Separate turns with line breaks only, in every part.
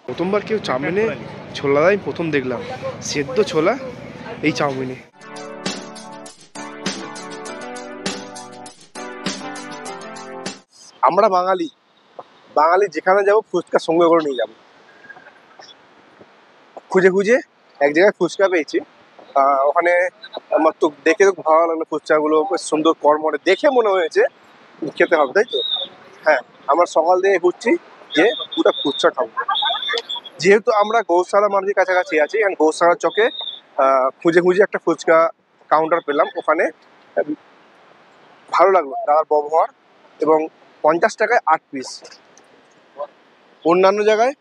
প্রথমবার কেউ চাউমিনে ছোলা দেয় প্রথম দেখলাম, সেদ্ধ ছোলা এই চাউমিনে। আমরা বাঙালি বাঙালি যেখানে যাবো ফুচকা সঙ্গে করে নিয়ে যাবো। খুঁজে খুঁজে এক জায়গায় ফুচকা পেয়েছি, ওখানে আমার তো দেখে তো ভালো লাগলো, ফুচকাগুলো বেশ সুন্দর কড়মড়ে দেখে মনে হয়েছে খেতে হবে, তাই তো? হ্যাঁ, আমরা সকাল থেকে ঘুরছি যে পুরো ফুচকা খাবো। যেহেতু আমরা গৌশালা মার্কেটের কাছাকাছি আছি, গৌশালা চকে খুঁজে খুঁজে একটা ফুচকা কাউন্টার পেলাম, ওখানে ভালো লাগলো দাদার ব্যবহার, এবং 50 টাকায় 8 পিস। অন্যান্য জায়গায়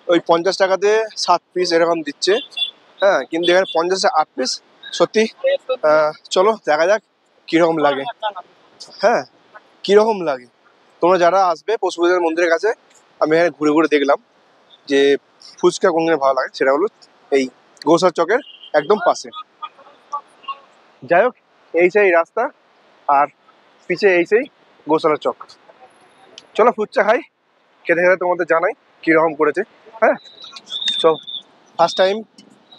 ওই 50 টাকাতে 7 পিস এরকম দিচ্ছে, হ্যাঁ, কিন্তু এখানে 50-এ 8 পিস। সত্যি চলো দেখা যাক কিরকম লাগে। হ্যাঁ, কিরকম লাগে। তোমরা যারা আসবে পশুপতিনাথ মন্দিরের কাছে, আমি এখানে ঘুরে ঘুরে দেখলাম যে ফুচকা কোনখানে ভালো লাগে, সেটা হলো এই গৌসার চকের একদম পাশে। যাই হোক, এই সেই রাস্তা, আর পিছে এই সেই গৌশালার চক। চলো ফুচকা খাই, খেতে খেতে তোমাদের জানাই কিরকম করেছে। হ্যাঁ, চল, first time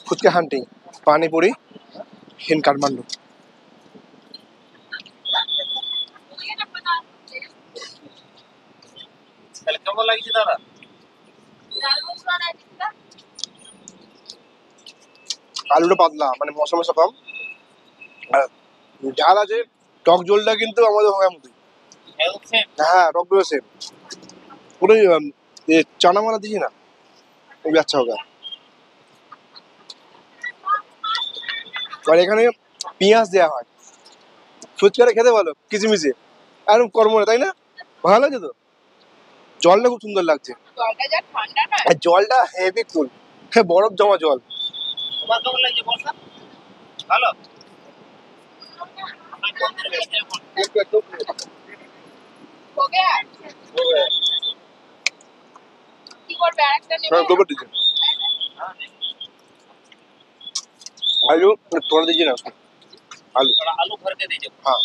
fuchka hunting, panipuri in Kathmandu. কেমন লাগছে দাদা? আলুটা পাতলা, মানে মশলা মশলা কম, আর ঝাল আছে। টক ঝোলটা কিন্তু আমাদের হয় মতোই। হ্যাঁ, টক ঝোল সেম পুরো। চানা মানা দিছি না, খুবই আচ্ছা হবে। আর এখানে পেঁয়াজ দেওয়া হয়, ফুচকাটা খেতে ভালো কিচিমিচি, একদম কর্মরে, তাই না? ভালো লাগছে তো। জলটা খুব সুন্দর লাগছে, আর জলটা হেভি কুল, হ্যাঁ, বরফ জমা জল। কেমন লাগছে বর্ষা? ভালো। आलू थोड़ा दीजिए ना उसको, आलू थोड़ा आलू भर के दीजिए। हाँ,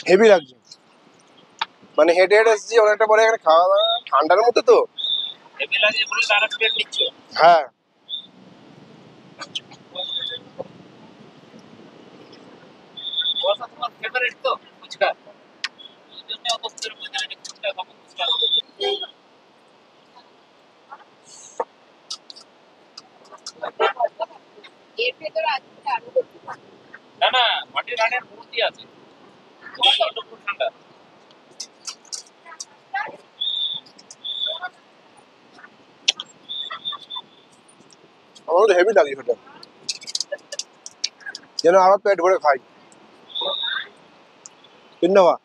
হেভি লাগছে, মানে হেঁটে হেঁটে এসেছি অনেকটা পরে, এখানে খাওয়া দাওয়া ঠান্ডার মধ্যে তো হেভি লাগছে বলে তারা প্লেট নিচ্ছে। হ্যাঁ, তোমার ফেভারিট তো ফুচকা, এই জন্য অত সুন্দর ফুচকা খাবো, ফুচকা এর ভেতরে আছে না না মাটির রানের মূর্তি আছে, খুব ঠান্ডা। আমার তো হেভি লাগে সেটা, যেন আরো পেট ভরে খাই। ধন্যবাদ।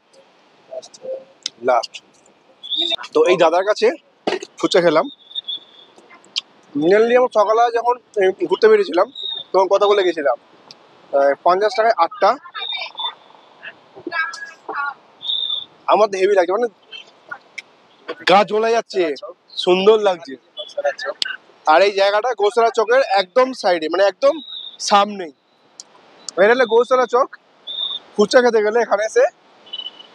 লাস্ট তো এই দাদার কাছে ফুচকা খেলাম। মেনলি আমার সকালে যখন ঘুরতে বেরিয়েছিলাম তখন কথা বলে গেছিলাম 50 টাকায় 8টা। আমার তো হেভি লাগছে, মানে গা জ্বলে যাচ্ছে, সুন্দর লাগছে। আর এই জায়গাটা গৌশালা চকের একদম সাইডে, মানে একদম সামনেই। এটা হলো গৌশালা চক। ফুচকা খেতে গেলে এখানে এসে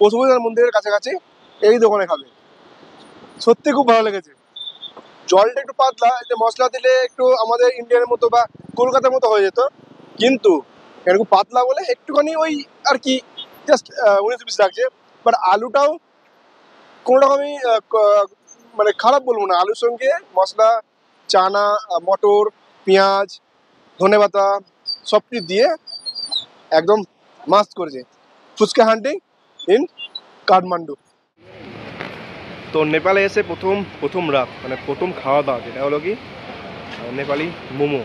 পশুপতিনাথ মন্দিরের কাছাকাছি এই দোকানে খাবে। সত্যি খুব ভালো লেগেছে। জলটা একটু পাতলা, এতে মশলা দিলে একটু আমাদের ইন্ডিয়ানের মতো বা কলকাতার মতো হয়ে যেত, কিন্তু এরকম পাতলা বলে একটুখানি ওই আর কি জাস্ট 19 পিস লাগছে। বাট আলুটাও কোনো রকমই মানে খারাপ বলবো না। আলুর সঙ্গে মশলা, চানা, মটর, পেঁয়াজ, ধনেপাতা সব কিছু দিয়ে একদম মাস্ট করেছে। ফুচকা হান্টিং ইন কাঠমান্ডু। তো নেপালে এসে প্রথম রাত, মানে প্রথম খাওয়া দাওয়া যেটা হলো কি নেপালি মোমো।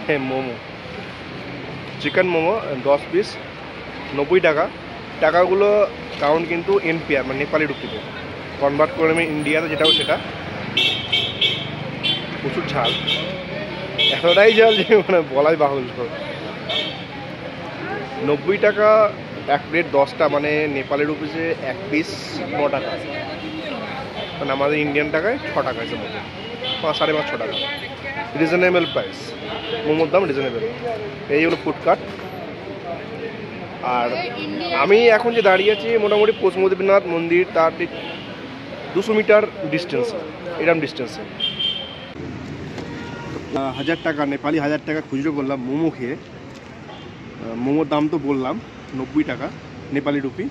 হ্যাঁ, মোমো, চিকেন মোমো 10 পিস 90 টাকা। টাকাগুলো কাউন্ট কিন্তু এনপিআর, মানে নেপালি রুপিতে কনভার্ট করে আমি ইন্ডিয়াতে যেটাও সেটা। প্রচুর ঝাল, এতটাই ঝাল যে মানে বলাই বাহুল। 90 টাকা এক প্লেট 10টা, মানে নেপালি রুপিসে 1 পিস 9 টাকা, মানে আমাদের ইন্ডিয়ান টাকায় 6 টাকা হিসেবে, 5.5-6 টাকা। রিজনেবল প্রাইস, মোমোর দাম রিজনেবল। এই হলো ফুডকার্ট। আর আমি এখন যে দাঁড়িয়ে আছি মোটামুটি পশুপতিনাথ মন্দির তার 200 মিটার ডিস্টেন্সে, এরকম ডিস্টেন্সে। 1000 টাকা নেপালি 1000 টাকা খুচরো করলাম মোমো খেয়ে। মোমোর দাম তো বললাম 90 টাকা নেপালি রুপি,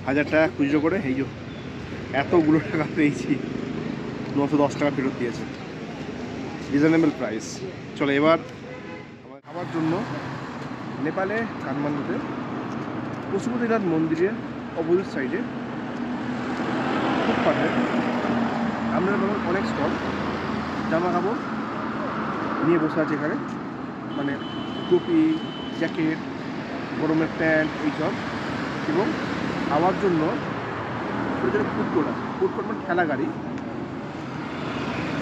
1000 টাকা খুচরো করে এই যে এতগুলো টাকা পেয়েছি। 910 টাকা ফেরত দিয়েছে, রিজনেবল প্রাইস। চলো এবার খাবার জন্য নেপালে কাঠমান্ডুতে পশুপতিনাথ মন্দিরের অপোজিট সাইডে ফুটপাথে আমরা অনেক স্টল জামা কাপড় নিয়ে বসে আছে এখানে, মানে টুপি, জ্যাকেট, গরমের প্যান্ট এইসব, এবং খাওয়ার জন্য ছোটো ছোটো ফুডকোর্ট মানে ঠেলা গাড়ি।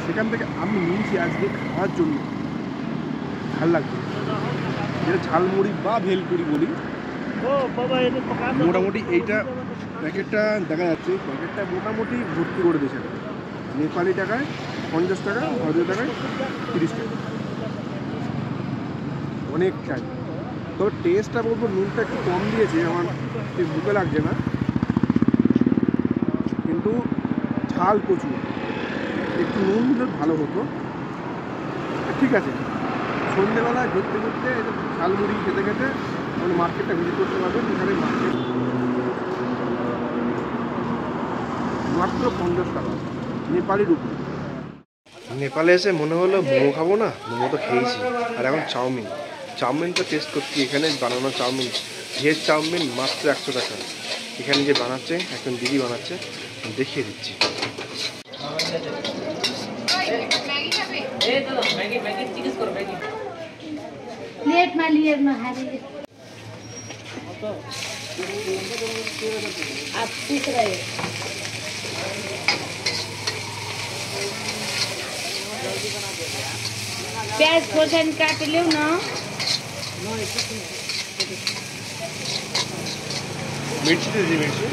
সেখান থেকে আমি নিয়েছি আজকে খাওয়ার জন্য ঝাল লাগবে, যেটা ঝালমুড়ি বা ভেলপুরি বলি। মোটামুটি এইটা প্যাকেটটা দেখা যাচ্ছে, প্যাকেটটা মোটামুটি ভর্তি করে দিয়েছে নেপালি টাকায় 50 টাকা, ভারতীয় টাকায় 30 টাকা, অনেকটাই। তবে টেস্টটা বলবো নুনটা একটু কম দিয়েছে, আমার ঠিক বুকে লাগছে না, কিন্তু ঝাল প্রচুর, একটু নুন দিলে ভালো হতো। ঠিক আছে, সন্ধ্যেবেলায় ঘুরতে ঘুরতে ঝালমুড়ি খেতে খেতে মানে মার্কেটটা ভিজিট করতে পারবেন। এখানে মার্কেট মাত্র 50 টাকা নেপালি রুপি। নেপালে এসে মনে হলো মোমো খাবো না, মোমো তো খেয়েছি, আর এখন চাউমিনটা টেস্ট করছি। এখানে বানানো চাউমিন, ভেজ চাউমিন মাত্র 100 টাকা। এখানে যে বানাচ্ছে একজন দিদি বানাচ্ছে, দেখিয়ে দিচ্ছি।
प्याज खोर्सानी काट ल्याउ न।
मिर्ची दीजिए, मिर्ची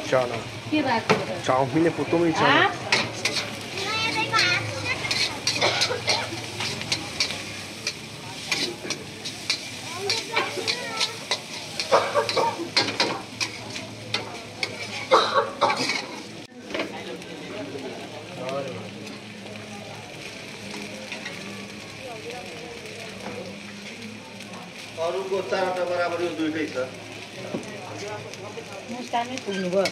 চানা চাউমিনে প্রথমেই চানা।
अरूको 4वटा बराबर यो दुईटै छ।
मुस्तानै पुग्नु भयो।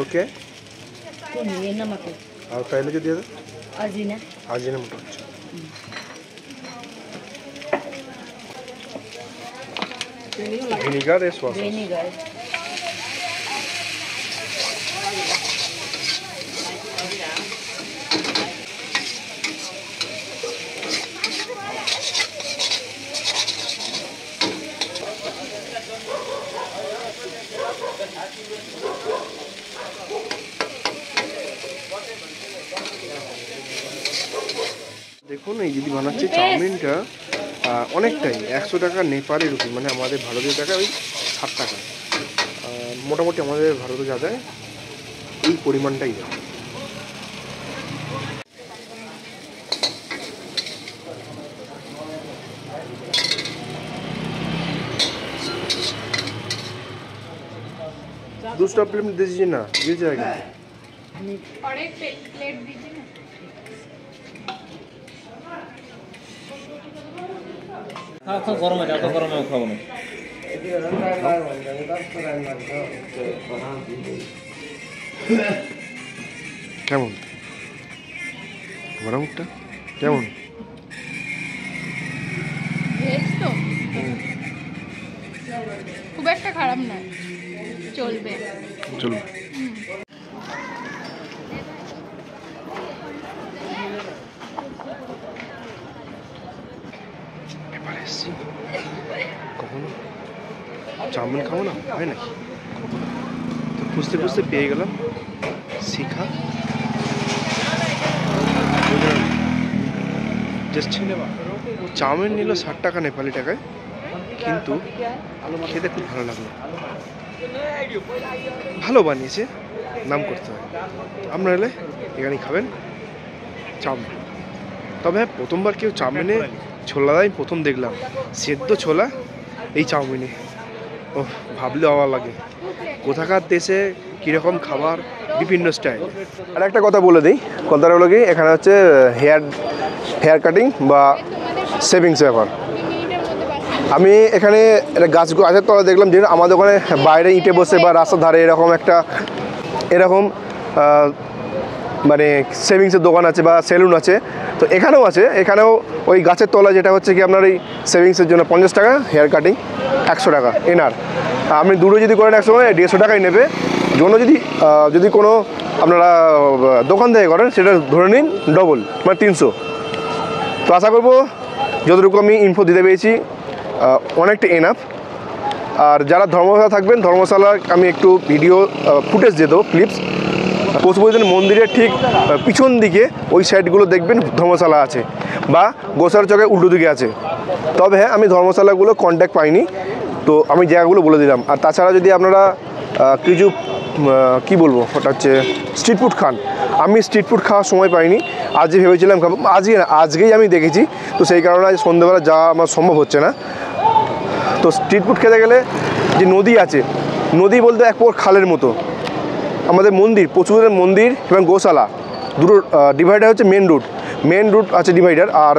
ओके,
ये नमक है
और पहले जो दिया था
अजीना
अजीनोमोटो। अच्छा, विनेगर है सॉस।
विनेगर
দেখুন এই দিদি বানাচ্ছে চাউমিনটা অনেকটাই 100 টাকা নেপালি রুপি, মানে আমাদের ভারতীয় টাকা ওই 60 টাকা। মোটামুটি আমাদের ভারতে যা দেয় এই পরিমাণটাই দেয়। दूसरा प्लेट दीजिए ना, गिर जाएगा।
और एक प्लेट दीजिए ना।
हाँ तो गरम है, तो गरम है खाओ ना।
কেমন গরমটা কেমন?
ভেজ তো খুব একটা খারাপ নয়, চলবে।
চলবে। এসছি, কখনো চাউমিন খাবো না, হয় নাকি? তো খুঁজতে খুঁজতে পেয়ে গেলাম শিখা। জাস্ট চাউমিন নিল 60 টাকা নেপালি টাকায়, কিন্তু খেতে খুব ভালো লাগলো। ভালো বানিয়েছে, নাম করতে হয়। আপনারা এলে এখানেই খাবেন চাউমিন। তবে হ্যাঁ, প্রথমবার কেউ চাউমিনে ছোলা দেয় প্রথম দেখলাম, সেদ্ধ ছোলা এই চাউমিনে। ও ভাবলে অবাক লাগে, কোথাকার দেশে কীরকম খাবার, বিভিন্ন স্টাইল। আর একটা কথা বলে দিই, কথাটা হলো কি, এখানে হচ্ছে হেয়ার কাটিং বা সেভিংস ব্যাপার। আমি এখানে একটা গাছ গাছের তলা দেখলাম, যে আমাদের ওখানে বাইরে ইটে বসে বা রাস্তার ধারে এরকম মানে সেভিংসের দোকান আছে বা সেলুন আছে, তো এখানেও আছে। এখানেও ওই গাছের তলা, যেটা হচ্ছে কি আপনার এই সেভিংসের জন্য 50 টাকা, হেয়ার কাটিং 100 টাকা এনার। আপনি দুটো যদি করেন একসময় 150 টাকাই নেবে। জন্য যদি কোনো আপনারা দোকান থেকে করেন, সেটা ধরে নিন ডবল, মানে 300। তো আশা করবো যতটুকু আমি ইনফো দিতে পেরেছি অনেকটা এনাফ। আর যারা ধর্মশালা থাকবেন, ধর্মশালার আমি একটু ভিডিও ফুটেজ দিয়ে দেবো, ক্লিপস। পশুপতিনাথ মন্দিরের ঠিক পিছন দিকে ওই সাইডগুলো দেখবেন ধর্মশালা আছে, বা গোসার চকের উল্টো দিকে আছে। তবে হ্যাঁ, আমি ধর্মশালাগুলো কন্ট্যাক্ট পাইনি, তো আমি জায়গাগুলো বলে দিলাম। আর তাছাড়া যদি আপনারা কিছু কী বলবো, ওটা হচ্ছে স্ট্রিট ফুড খান, আমি স্ট্রিট ফুড খাওয়ার সময় পাইনি। আজকে ভেবেছিলাম খাবো, আজকেই আমি দেখেছি, তো সেই কারণে আজ সন্ধ্যেবেলা যাওয়া আমার সম্ভব হচ্ছে না। তো স্ট্রিট ফুড খেতে গেলে যে নদী আছে, নদী বলতে এক প্রকার খালের মতো। আমাদের মন্দির, প্রচুর মন্দির এবং গোশালা, দুটো ডিভাইডার হচ্ছে মেন রুট আছে ডিভাইডার। আর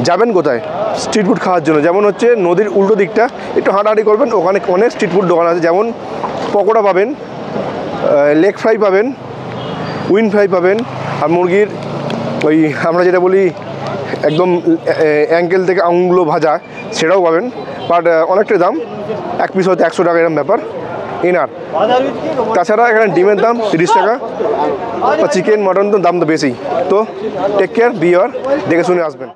যাবেন কোথায় স্ট্রিট ফুড খাওয়ার জন্য, যেমন হচ্ছে নদীর উল্টো দিকটা একটু হাঁটাহাঁটি করবেন, ওখানে অনেক স্ট্রিট ফুড দোকান আছে। যেমন পকোড়া পাবেন, লেগ ফ্রাই পাবেন, উইন ফ্রাই পাবেন, আর মুরগির ওই আমরা যেটা বলি একদম অ্যাঙ্কেল থেকে আঙুলগুলো ভাজা, সেটাও পাবেন। বাট অনেকটা দাম, এক পিস হয়তো 100 টাকা এরকম ব্যাপার এনার। তাছাড়া এখানে ডিমের দাম 30 টাকা, বা চিকেন মটন তো দাম তো বেশি। তো টেক কেয়ার, বি আর দেখে শুনে আসবেন।